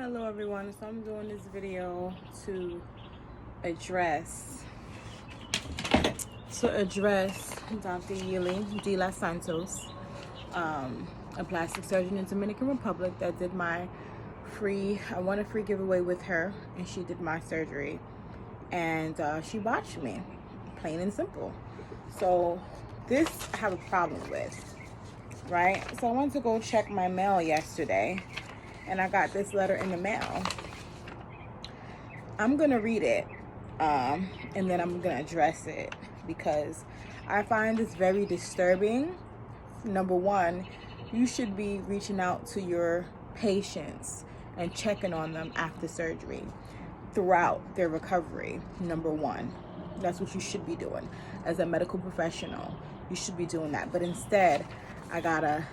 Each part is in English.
Hello everyone, so I'm doing this video to address Dr. Yily de Los Santos, a plastic surgeon in Dominican Republic that did my I won a free giveaway with her, and she did my surgery, and she botched me, plain and simple. So this I have a problem with, right? So I went to go check my mail yesterday, and I got this letter in the mail. I'm gonna read it, and then I'm gonna address it because I find this very disturbing. Number one, you should be reaching out to your patients and checking on them after surgery throughout their recovery. Number one, that's what you should be doing as a medical professional. You should be doing that. But instead, I got a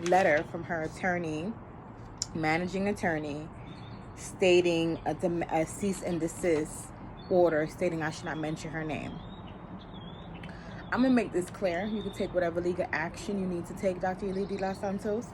letter from her attorney, managing attorney, stating a cease and desist order, stating I should not mention her name. I'm gonna make this clear. You can take whatever legal action you need to take, Dr. Yily de Los Santos.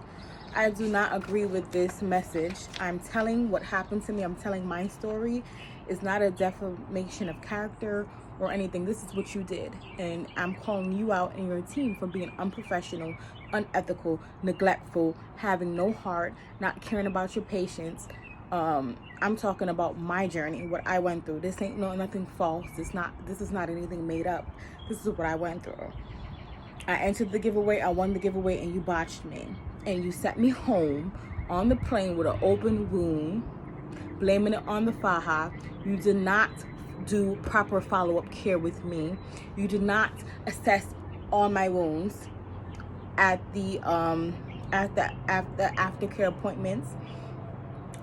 I do not agree with this message. I'm telling what happened to me. I'm telling my story. It's not a defamation of character or anything. This is what you did, and I'm calling you out and your team for being unprofessional, unethical, neglectful, having no heart, not caring about your patients. I'm talking about my journey, what I went through. This ain't nothing false. This is not anything made up. This is what I went through. I entered the giveaway, I won the giveaway, and you botched me. And you sent me home on the plane with an open wound, blaming it on the faja. You did not do proper follow-up care with me. You did not assess all my wounds at the aftercare appointments.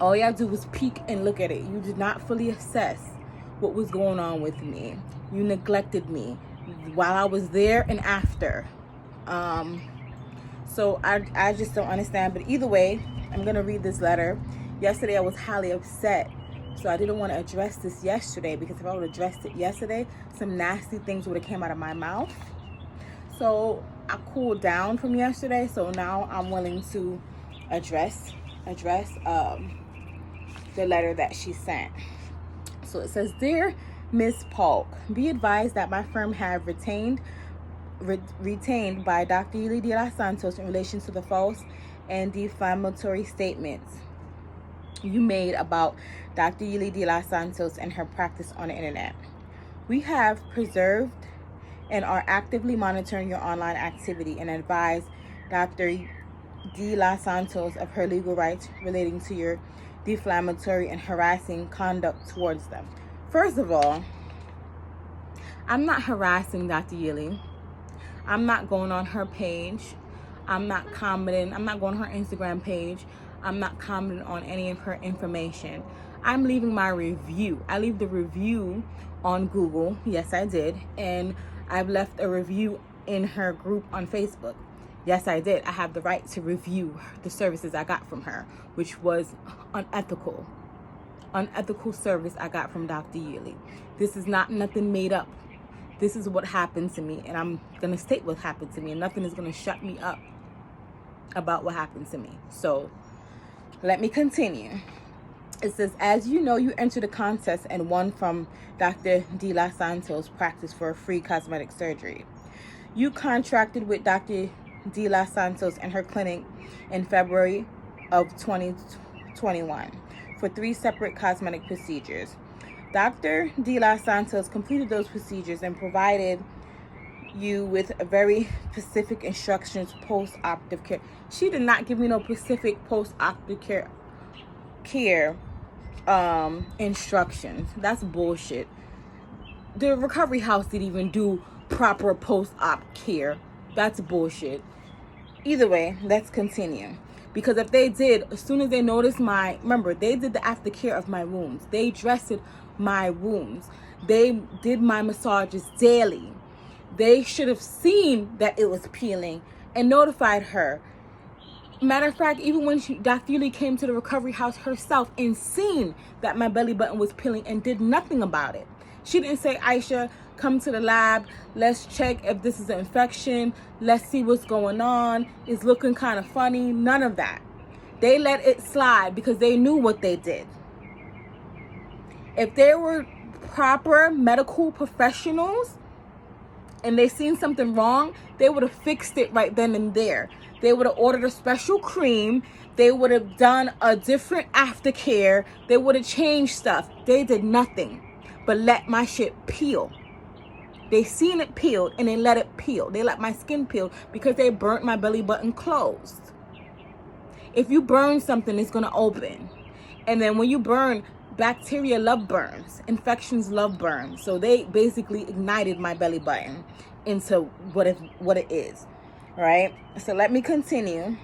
All y'all do was peek and look at it. You did not fully assess what was going on with me. You neglected me while I was there and after. So I just don't understand. But either way, I'm gonna read this letter. Yesterday I was highly upset, so I didn't want to address this yesterday, because if I would have addressed it yesterday, some nasty things would have came out of my mouth. So I cooled down from yesterday, so now I'm willing to address the letter that she sent. So it says, "Dear Ms. Polk, be advised that my firm have retained by Dr. Yily de Los Santos in relation to the false and defamatory statements you made about Dr. Yily de Los Santos and her practice on the internet. We have preserved and are actively monitoring your online activity and advise Dr. de Los Santos of her legal rights relating to your defamatory and harassing conduct towards them." First of all, I'm not harassing Dr. Yily. I'm not going on her page. I'm not commenting. I'm not going on her Instagram page. I'm not commenting on any of her information. I'm leaving my review. I leave the review on Google. Yes, I did. And I've left a review in her group on Facebook. Yes, I did. I have the right to review the services I got from her, which was unethical service I got from Dr. Yily. This is not nothing made up. This is what happened to me, and I'm going to state what happened to me, and nothing is going to shut me up about what happened to me. So let me continue. It says, "As you know, you entered a contest and won from Dr. de Los Santos practice for a free cosmetic surgery. You contracted with Dr. de Los Santos and her clinic in February of 2021 for 3 separate cosmetic procedures. Dr. de Los Santos completed those procedures and provided you with a very specific instructions post-operative care." She did not give me no specific post-operative care instructions. That's bullshit. The recovery house didn't even do proper post-op care. That's bullshit. Either way, let's continue. Because if they did, as soon as they noticed remember, they did the aftercare of my wounds. They dressed my wounds. They did my massages daily. They should have seen that it was peeling and notified her. Matter of fact, even when Dr. Yily came to the recovery house herself and seen that my belly button was peeling and did nothing about it. She didn't say, "Aisha, come to the lab. Let's check if this is an infection. Let's see what's going on. It's looking kind of funny." None of that. They let it slide because they knew what they did. If they were proper medical professionals and they seen something wrong, they would have fixed it right then and there. They would have ordered a special cream. They would have done a different aftercare. They would have changed stuff. They did nothing but let my shit peel. They seen it peeled and they let it peel. They let my skin peel because they burnt my belly button closed. If you burn something, it's going to open. And then when you burn, bacteria love burns. Infections love burns. So they basically ignited my belly button into what it is. Right? So let me continue.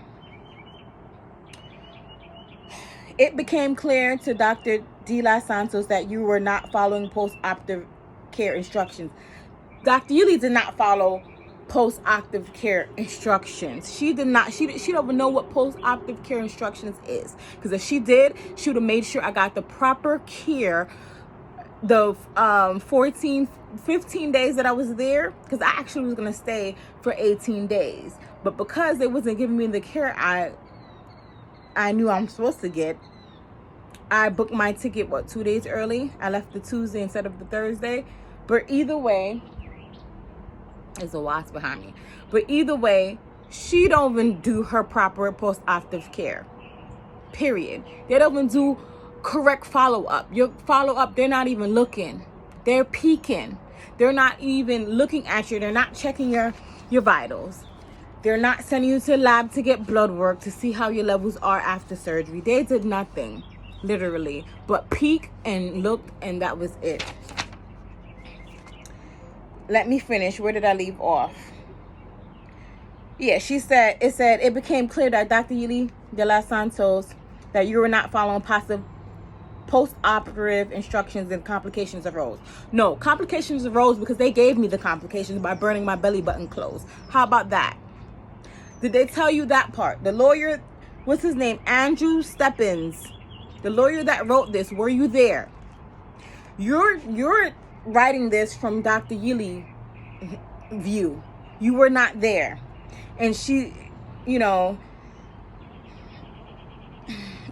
It became clear to Dr. De Los Santos that you were not following post-operative care instructions. Dr. Yily did not follow post-operative care instructions. She did not. She don't even know what post-operative care instructions is. Because if she did, she would have made sure I got the proper care the 15 days that I was there. Because I actually was going to stay for 18 days. But because they wasn't giving me the care I knew I'm supposed to get, I booked my ticket, 2 days early? I left the Tuesday instead of the Thursday. But either way, there's a wasp behind me. But either way, she don't even do her proper post-operative care. Period. They don't even do correct follow-up. Your follow-up, they're not even looking. They're peeking. They're not even looking at you. They're not checking your vitals. They're not sending you to the lab to get blood work to see how your levels are after surgery. They did nothing, literally, but peek and look, and that was it. Let me finish. Where did I leave off? Yeah, it became clear that Dr. Yily De Los Santos, that you were not following post-operative instructions and complications arose. No, complications arose because they gave me the complications by burning my belly button closed. How about that? Did they tell you that part? The lawyer, what's his name? Andrew Steppens. The lawyer that wrote this, were you there? You're writing this from Dr. Yily view. You were not there. And she,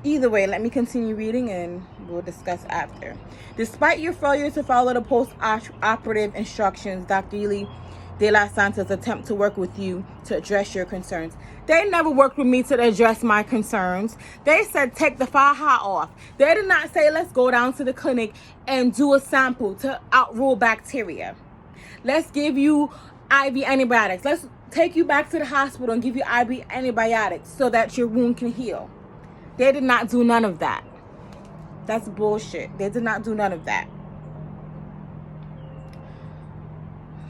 either way, let me continue reading and we'll discuss after. Despite your failure to follow the post-operative instructions, Dr. Yily De Los Santos attempt to work with you to address your concerns. They never worked with me to address my concerns. They said take the faja off. They did not say let's go down to the clinic and do a sample to outrule bacteria. Let's give you IV antibiotics. Let's take you back to the hospital and give you IV antibiotics so that your wound can heal. They did not do none of that. That's bullshit. They did not do none of that.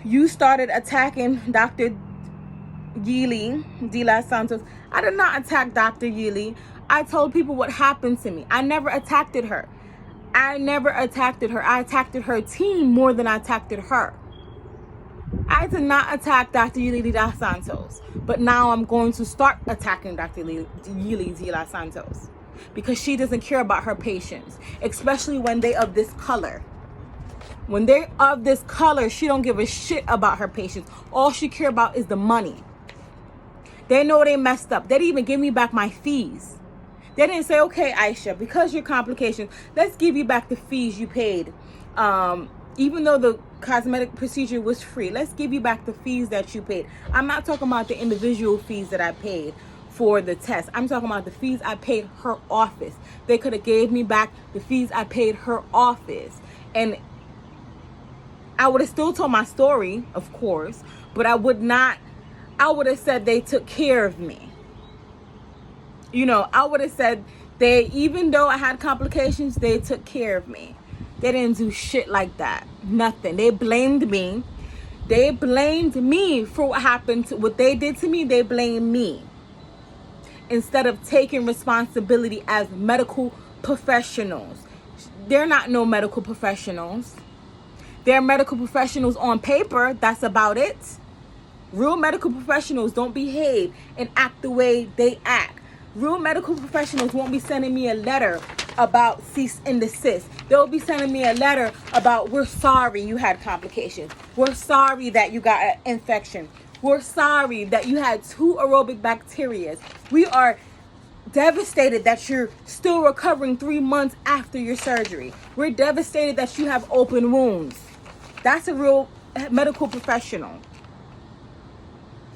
You started attacking Dr. Yily De Los Santos. I did not attack Dr. Yily. I told people what happened to me. I never attacked her. I attacked her team more than I attacked her. I did not attack Dr. Yily De Los Santos. But now I'm going to start attacking Dr. Yily De Los Santos. Because she doesn't care about her patients. Especially when they of this color. When they're of this color, she don't give a shit about her patients. All she care about is the money. They know they messed up. They didn't even give me back my fees. They didn't say, okay, Aisha, because your complications, let's give you back the fees you paid. Even though the cosmetic procedure was free, let's give you back the fees that you paid. I'm not talking about the individual fees that I paid for the test. I'm talking about the fees I paid her office. They could have gave me back the fees I paid her office. And I would have still told my story, of course, but I would have said they took care of me. I would have said even though I had complications, they took care of me. They didn't do shit like that. Nothing. They blamed me. They blamed me for what happened what they did to me. They blamed me. Instead of taking responsibility as medical professionals. They're not no medical professionals. They're medical professionals on paper. That's about it. Real medical professionals don't behave and act the way they act. Real medical professionals won't be sending me a letter about cease and desist. They'll be sending me a letter about, we're sorry you had complications. We're sorry that you got an infection. We're sorry that you had 2 aerobic bacteria. We are devastated that you're still recovering 3 months after your surgery. We're devastated that you have open wounds. That's a real medical professional.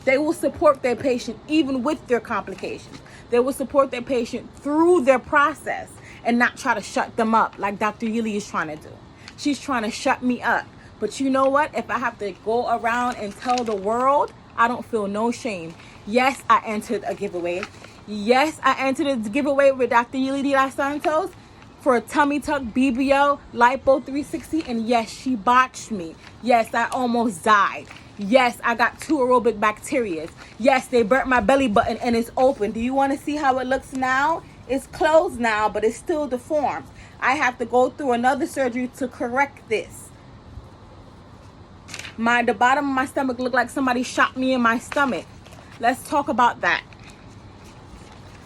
They will support their patient even with their complications. They will support their patient through their process and not try to shut them up like Dr. Yily is trying to do. She's trying to shut me up. But you know what? If I have to go around and tell the world, I don't feel no shame. Yes, I entered a giveaway. Yes, I entered a giveaway with Dr. Yily de los Santos for a tummy tuck BBL Lipo 360. And yes, she botched me. Yes, I almost died. Yes, I got 2 aerobic bacteria. Yes, they burnt my belly button and it's open. Do you want to see how it looks now? It's closed now, but it's still deformed. I have to go through another surgery to correct this. The bottom of my stomach looked like somebody shot me in my stomach. Let's talk about that.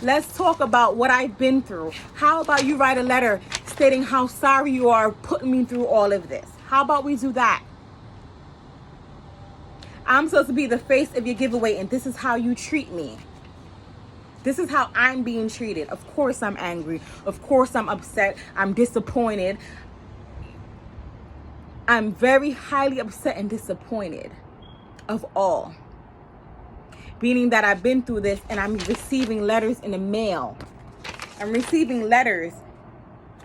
Let's talk about what I've been through. How about you write a letter stating how sorry you are putting me through all of this? How about we do that? I'm supposed to be the face of your giveaway, and this is how you treat me. This is how I'm being treated. Of course I'm angry. Of course I'm upset. I'm disappointed. I'm very highly upset and disappointed of all. Meaning that I've been through this and I'm receiving letters in the mail. I'm receiving letters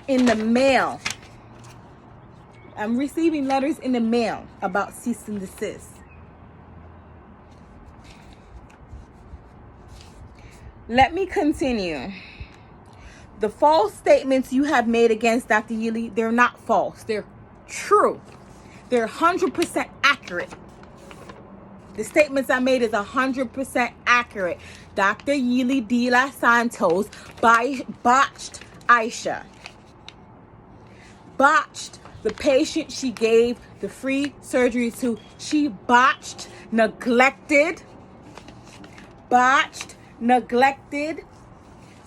in the mail. I'm receiving letters in the mail about cease and desist. Let me continue. The false statements you have made against Dr. Yily, they're not false. They're true. They're 100% accurate. The statements I made is 100% accurate. Dr. Yily de los Santos botched Aisha. Botched the patient she gave the free surgery to. She botched, neglected,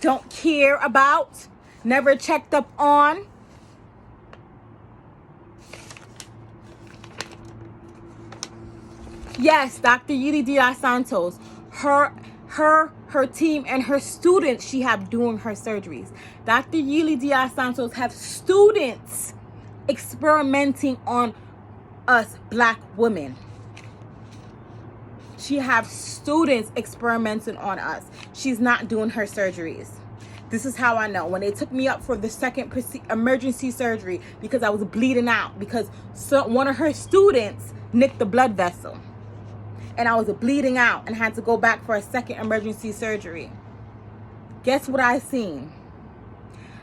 don't care about, never checked up on. Yes, Dr. Yily de los Santos, her team and her students she have doing her surgeries. Dr. Yily de los Santos have students experimenting on us black women. She have students experimenting on us. She's not doing her surgeries. This is how I know. When they took me up for the second emergency surgery because I was bleeding out because one of her students nicked the blood vessel. And I was bleeding out and had to go back for a second emergency surgery. Guess what I seen?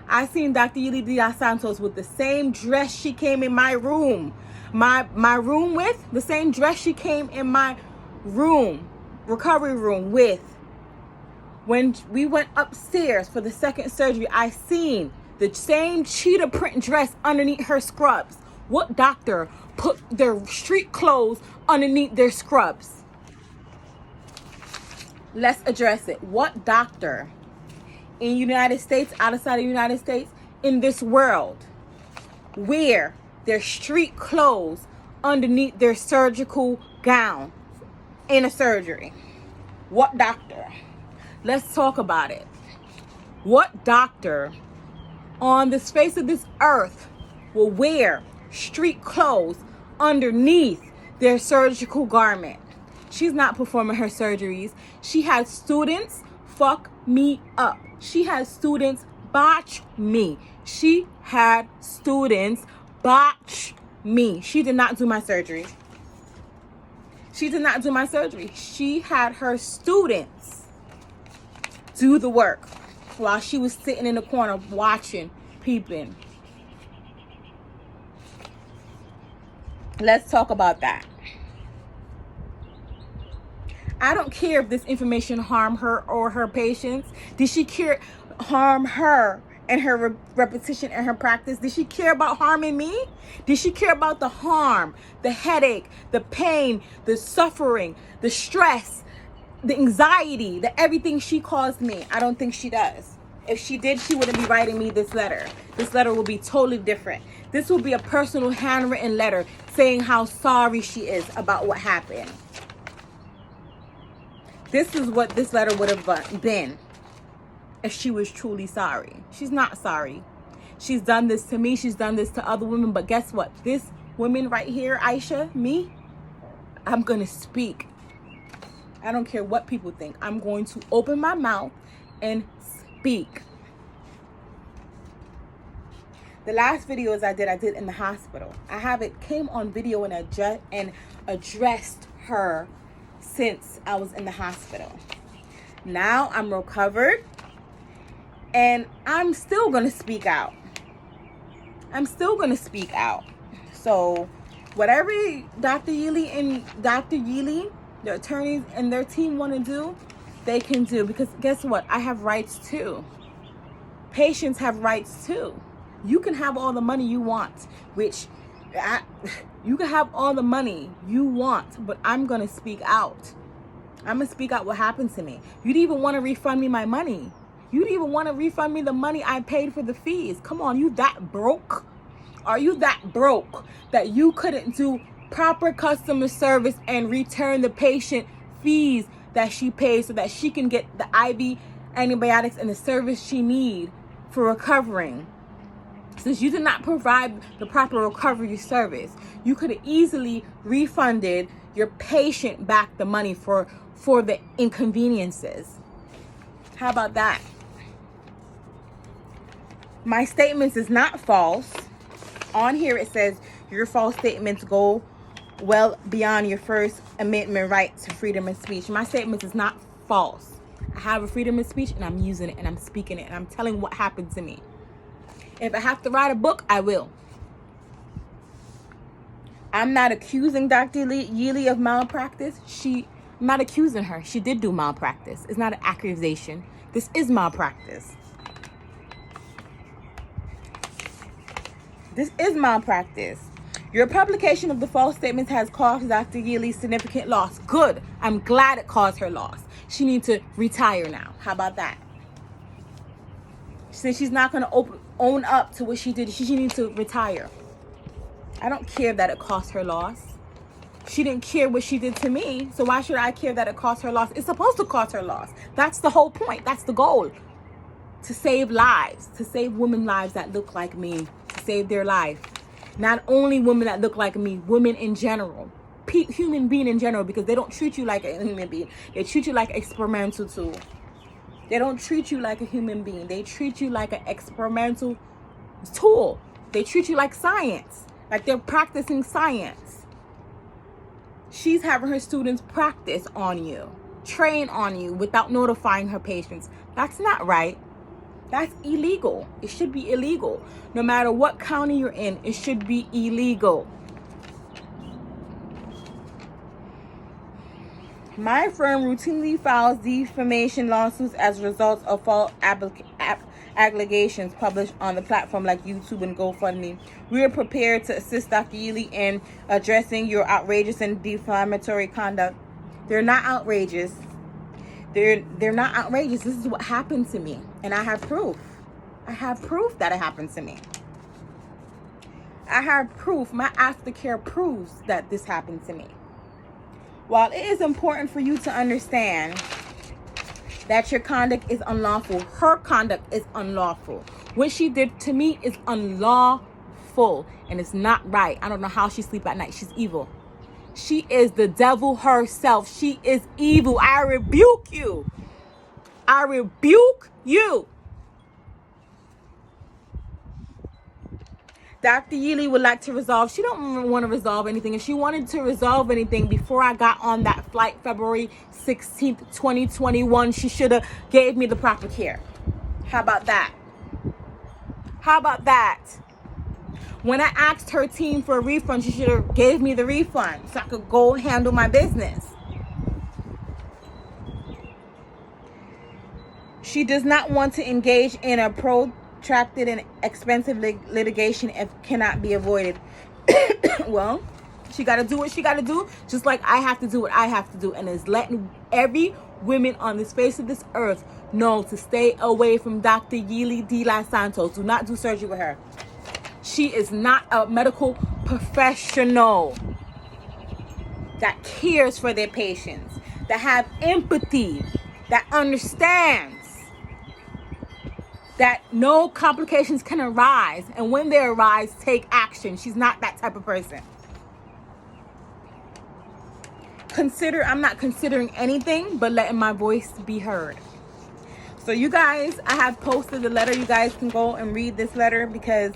I seen Dr. Yily de los Santos with the same dress she came in my room. My room with, the same dress she came in my recovery room with. When we went upstairs for the second surgery, I seen the same cheetah print dress underneath her scrubs. What doctor put their street clothes underneath their scrubs? Let's address it. What doctor in the United States, outside of the United States, in this world, wear their street clothes underneath their surgical gown in a surgery? What doctor? Let's talk about it. What doctor on this face of this earth will wear street clothes underneath their surgical garment? She's not performing her surgeries. She had students fuck me up. She had students botch me. She had students botch me. She did not do my surgery. She did not do my surgery. She had her students do the work while she was sitting in the corner watching, peeping. Let's talk about that. I don't care if this information harm her or her patients. Did she harm her and her repetition and her practice? Did she care about harming me? Did she care about the harm, the headache, the pain, the suffering, the stress, the anxiety, the everything she caused me? I don't think she does. If she did, she wouldn't be writing me this letter. This letter will be totally different. This will be a personal handwritten letter saying how sorry she is about what happened. This is what this letter would have been. if she was truly sorry. She's not sorry. She's done this to me. She's done this to other women. But guess what? This woman right here, Aisha, me, I'm going to speak. I don't care what people think. I'm going to open my mouth and speak. The last videos I did in the hospital. I have it came on video and addressed her since I was in the hospital. Now I'm recovered and I'm still going to speak out. I'm still going to speak out. So whatever Dr. Yily, the attorneys and their team want to do, they can do. Because guess what? I have rights too. Patients have rights too. You can have all the money you want, you can have all the money you want, but I'm going to speak out. I'm going to speak out what happened to me. You didn't even want to refund me my money. You didn't even want to refund me the money I paid for the fees. Come on, you that broke? Are you that broke that you couldn't do proper customer service and return the patient fees that she paid so that she can get the IV antibiotics and the service she needs for recovering? Since you did not provide the proper recovery service, you could have easily refunded your patient back the money for the inconveniences. How about that? My statements is not false. On here it says your false statements go well beyond your First Amendment right to freedom of speech. My statements is not false. I have a freedom of speech and I'm using it and I'm speaking it and I'm telling what happened to me. If I have to write a book, I will. I'm not accusing Dr. Yily of malpractice. I'm not accusing her. She did do malpractice. It's not an accusation. This is malpractice. This is malpractice. Your publication of the false statements has caused Dr. Yily significant loss. Good. I'm glad it caused her loss. She needs to retire now. How about that? Since she's not going to own up to what she did, she needs to retire. I don't care that it cost her loss. She didn't care what she did to me, so why should I care that it cost her loss? It's supposed to cost her loss. That's the whole point. That's the goal. To save lives, to save women lives that look like me, to save their life. Not only women that look like me, women in general. Human being in general, because they don't treat you like a human being. They treat you like an experimental tool. They don't treat you like a human being. They treat you like an experimental tool. They treat you like science, like they're practicing science. She's having her students practice on you, train on you without notifying her patients. That's not right. That's illegal. It should be illegal. No matter what county you're in, it should be illegal. My firm routinely files defamation lawsuits as a result of false allegations published on the platform like YouTube and GoFundMe. We are prepared to assist Dr. Yily in addressing your outrageous and defamatory conduct. They're not outrageous. They're not outrageous. This is what happened to me, and I have proof. I have proof that it happened to me. I have proof. My aftercare proves that this happened to me. While it is important for you to understand that your conduct is unlawful, her conduct is unlawful. What she did to me is unlawful, and it's not right. I don't know how she sleeps at night. She's evil. She is the devil herself. She is evil. I rebuke you. I rebuke you. Dr. Yily would like to resolve. She don't want to resolve anything. If she wanted to resolve anything before I got on that flight February 16th, 2021, she should have gave me the proper care. How about that? How about that? When I asked her team for a refund, she should have gave me the refund so I could go handle my business. She does not want to engage in a protracted and expensive litigation if cannot be avoided. Well, she got to do what she got to do, just like I have to do what I have to do, and is letting every woman on this face of this earth know to stay away from Dr. Yily de los Santos. Do not do surgery with her. She is not a medical professional that cares for their patients, that have empathy, that understands. that no complications can arise, and when they arise, take action. She's not that type of person. I'm not considering anything but letting my voice be heard. So you guys, I have posted the letter. You guys can go and read this letter, because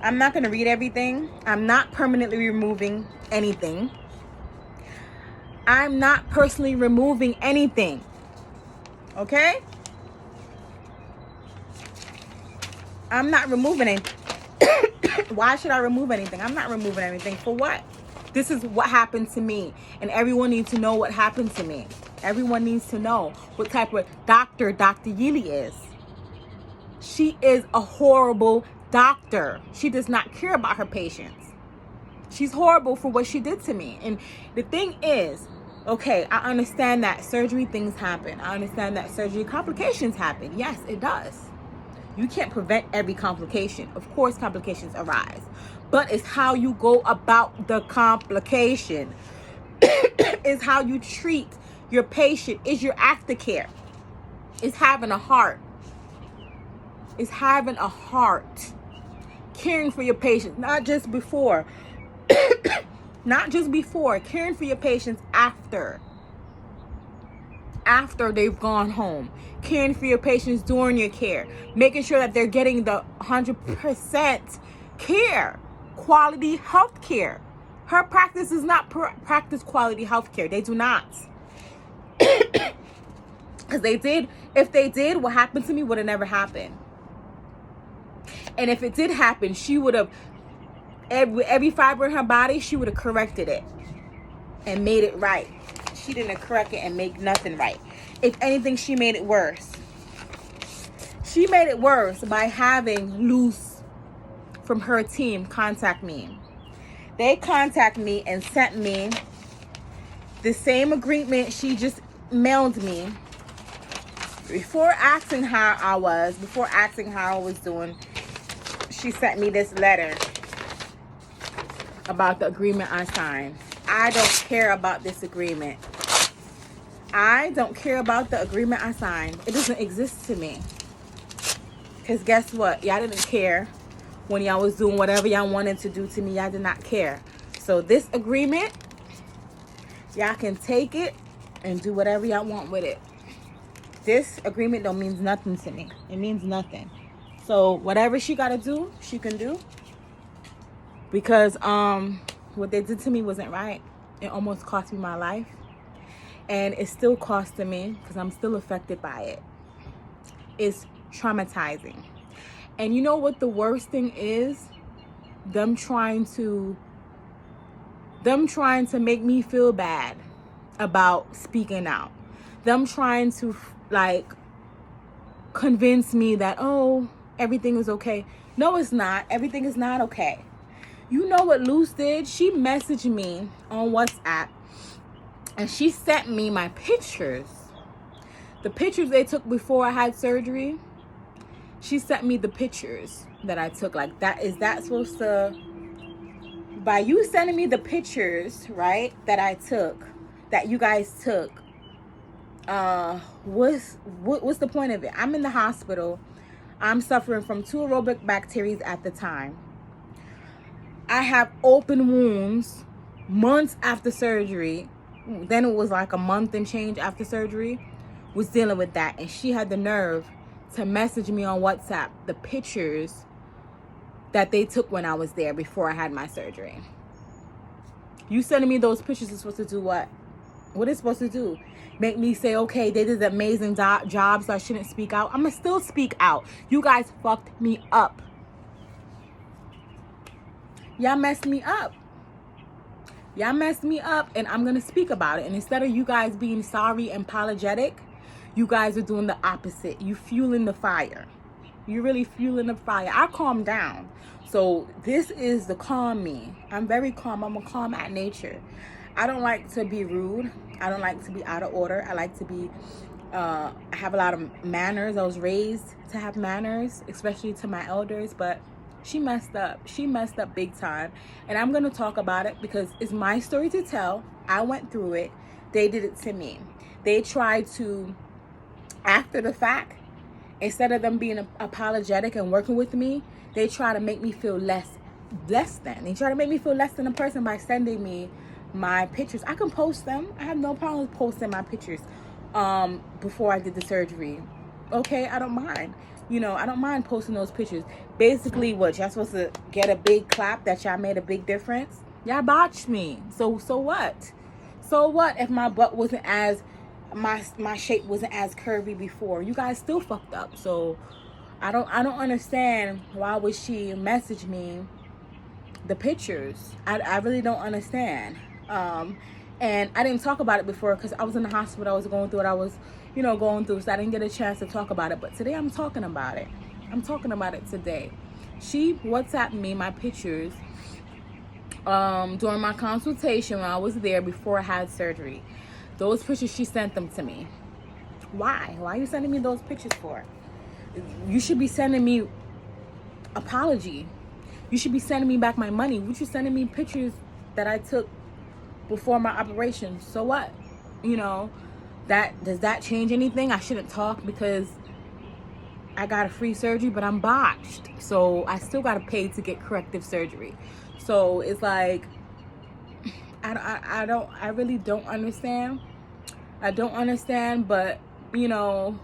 I'm not going to read everything. I'm not permanently removing anything. I'm not personally removing anything. Okay? I'm not removing anything. Why should I remove anything? I'm not removing anything. For what? This is what happened to me. And everyone needs to know what happened to me. Everyone needs to know what type of doctor Dr. Yily is. She is a horrible doctor. She does not care about her patients. She's horrible for what she did to me. And the thing is, okay, I understand that surgery things happen. I understand that surgery complications happen. Yes, it does. You can't prevent every complication. Of course, complications arise. But it's how you go about the complication. It's how you treat your patient. Is your aftercare. It's having a heart. It's having a heart. Caring for your patients, not just before. Not just before. Caring for your patients after. After they've gone home. Caring for your patients during your care. Making sure that they're getting the 100% care. Quality health care. Her practice does not practice quality health care. They do not. Because if they did, what happened to me would have never happened. And if it did happen, she would have, every fiber in her body, she would have corrected it and made it right. She didn't correct it and make nothing right. If anything, she made it worse. She made it worse by having Luz from her team contact me. They contacted me and sent me the same agreement she just mailed me. Before asking how I was doing, she sent me this letter about the agreement I signed. I don't care about this agreement. I don't care about the agreement I signed. It doesn't exist to me. Because guess what? Y'all didn't care when y'all was doing whatever y'all wanted to do to me. Y'all did not care. So this agreement, y'all can take it and do whatever y'all want with it. This agreement don't mean nothing to me. It means nothing. So whatever she gotta do, she can do. Because what they did to me wasn't right. It almost cost me my life. And it's still costing me because I'm still affected by it. It's traumatizing. And you know what the worst thing is? Them trying to make me feel bad about speaking out. Them trying to convince me that, oh, everything is okay. No, it's not. Everything is not okay. You know what Luz did? She messaged me on WhatsApp and she sent me my pictures. The pictures they took before I had surgery. She sent me the pictures that I took. Like, that is that supposed to, by you sending me the pictures, right, that I took, that you guys took, what's the point of it? I'm in the hospital. I'm suffering from 2 aerobic bacteria at the time. I have open wounds months after surgery. Then it was like a month and change after surgery. Was dealing with that. And she had the nerve to message me on WhatsApp the pictures that they took when I was there before I had my surgery. You sending me those pictures is supposed to do what? What is it supposed to do? Make me say, okay, they did an amazing job, so I shouldn't speak out. I'm going to still speak out. You guys fucked me up. Y'all messed me up. Y'all messed me up, and I'm going to speak about it. And instead of you guys being sorry and apologetic, you guys are doing the opposite. You fueling the fire. You're really fueling the fire. I calm down. So this is the calm me. I'm very calm. I'm a calm at nature. I don't like to be rude. I don't like to be out of order. I like to be, I have a lot of manners. I was raised to have manners, especially to my elders, but she messed up. She messed up big time. And I'm going to talk about it because it's my story to tell. I went through it. They did it to me. They tried to, after the fact, instead of them being apologetic and working with me, they try to make me feel less than. They try to make me feel less than a person by sending me my pictures. I can post them. I have no problem with posting my pictures before I did the surgery. Okay, I don't mind. You know, I don't mind posting those pictures. Basically, what, y'all supposed to get a big clap that y'all made a big difference? Y'all botched me. So what? So what if my butt wasn't as, my shape wasn't as curvy before? You guys still fucked up. So I don't understand why would she message me the pictures. I really don't understand. And I didn't talk about it before because I was in the hospital. I was going through what I was, you know, going through. So I didn't get a chance to talk about it. But today I'm talking about it. I'm talking about it today. She WhatsApped me my pictures during my consultation when I was there before I had surgery. Those pictures, she sent them to me. Why? Why are you sending me those pictures for? You should be sending me apology. You should be sending me back my money. What you sending me pictures that I took before my operation? So what? You know, does that change anything? I shouldn't talk because I got a free surgery, but I'm botched. So I still got to pay to get corrective surgery. So it's like, I really don't understand. I don't understand, but you know,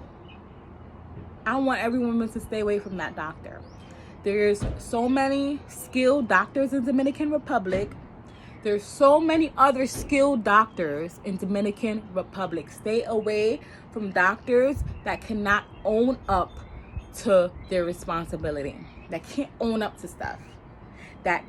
I want every woman to stay away from that doctor. There's so many skilled doctors in Dominican Republic. There's so many other skilled doctors in Dominican Republic. Stay away from doctors that cannot own up to their responsibility. That can't own up to stuff. That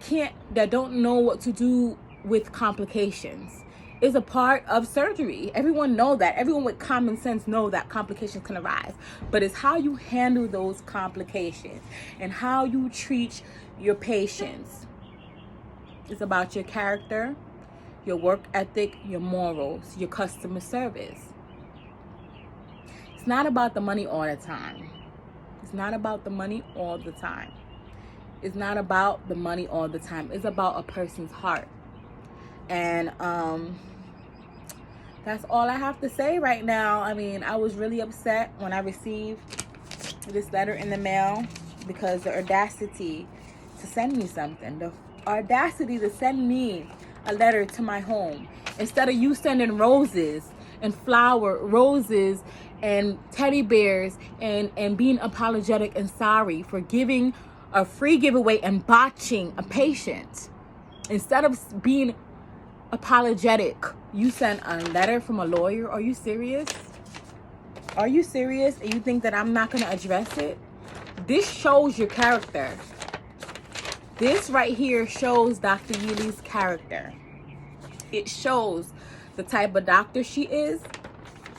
don't know what to do with complications. Is a part of surgery. Everyone know that. Everyone with common sense know that complications can arise. But it's how you handle those complications and how you treat your patients. It's about your character, your work ethic, your morals, your customer service. It's not about the money all the time. It's not about the money all the time. It's not about the money all the time. It's about a person's heart. And that's all I have to say right now. I mean, I was really upset when I received this letter in the mail because the audacity to send me something. The audacity to send me a letter to my home. Instead of you sending roses and roses and teddy bears and being apologetic and sorry for giving a free giveaway and botching a patient. Instead of being apologetic, you send a letter from a lawyer. Are you serious? Are you serious? And you think that I'm not going to address it? This shows your character. This right here shows Dr. Yily's character. It shows the type of doctor she is.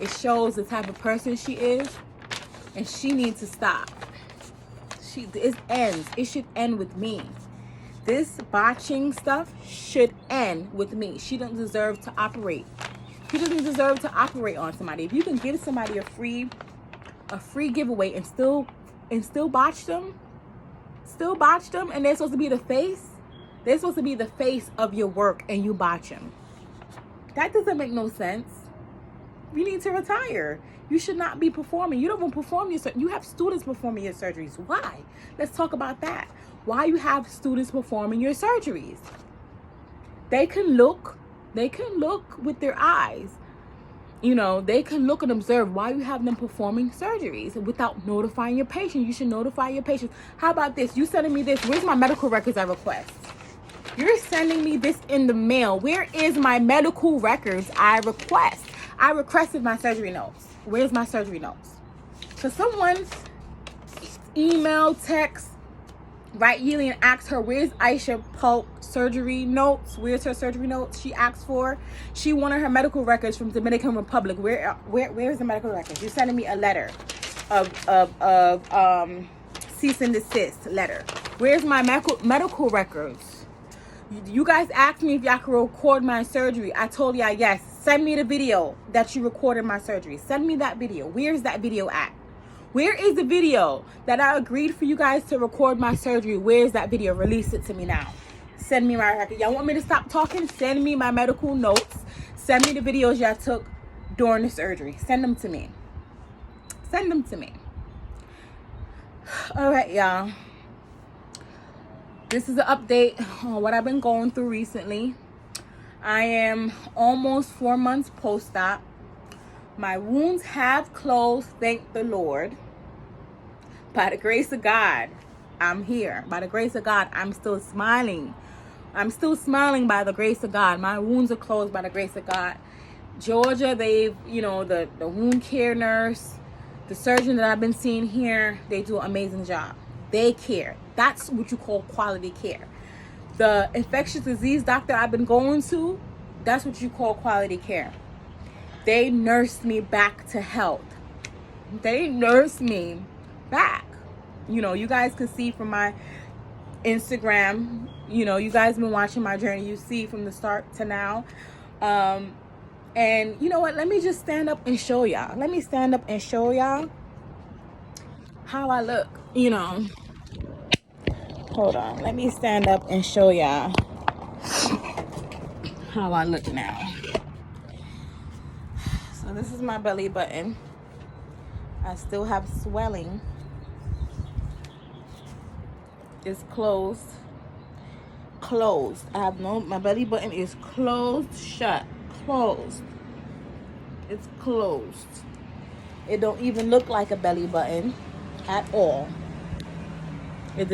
It shows the type of person she is. And she needs to stop. It ends. It should end with me. This botching stuff should end with me. She doesn't deserve to operate. She doesn't deserve to operate on somebody. If you can give somebody a free giveaway and still botch them, and they're supposed to be the face. They're supposed to be the face of your work, and you botch them. That doesn't make no sense. You need to retire. You should not be performing. You don't even perform your surgery. You have students performing your surgeries. Why? Let's talk about that. Why you have students performing your surgeries? They can look with their eyes. You know, they can look and observe why you have them performing surgeries without notifying your patient. You should notify your patients. How about this? You sending me this. Where's my medical records I request? You're sending me this in the mail. Where is my medical records I request? I requested my surgery notes. Where's my surgery notes? So someone email, text, write Yily and ask her, where's Aisha Polk surgery notes? Where's her surgery notes she asked for? She wanted her medical records from Dominican Republic. Where's the medical records? You're sending me a letter of cease and desist letter. Where's my medical records? You guys asked me if y'all could record my surgery. I told y'all yes. Send me the video that you recorded my surgery. Send me that video. Where's that video at? Where is the video that I agreed for you guys to record my surgery? Where's that video? Release it to me now. Send me my record. Y'all want me to stop talking? Send me my medical notes. Send me the videos y'all took during the surgery. Send them to me. Send them to me. All right, y'all. This is an update on what I've been going through recently. I am almost 4 months post-op. My wounds have closed, thank the Lord. By the grace of God, I'm here. By the grace of God, I'm still smiling. I'm still smiling by the grace of God. My wounds are closed by the grace of God. Georgia, they've, the wound care nurse, the surgeon that I've been seeing here, they do an amazing job. They care. That's what you call quality care. The infectious disease doctor I've been going to, that's what you call quality care. They nursed me back to health. They nursed me back. You guys can see from my Instagram, you guys been watching my journey. You see from the start to now. And you know what? Let me just stand up and show y'all. Let me stand up and show y'all how I look, Hold on. Let me stand up and show y'all how I look now. So this is my belly button. I still have swelling. It's closed. My belly button is closed shut. Closed. It's closed. It don't even look like a belly button at all.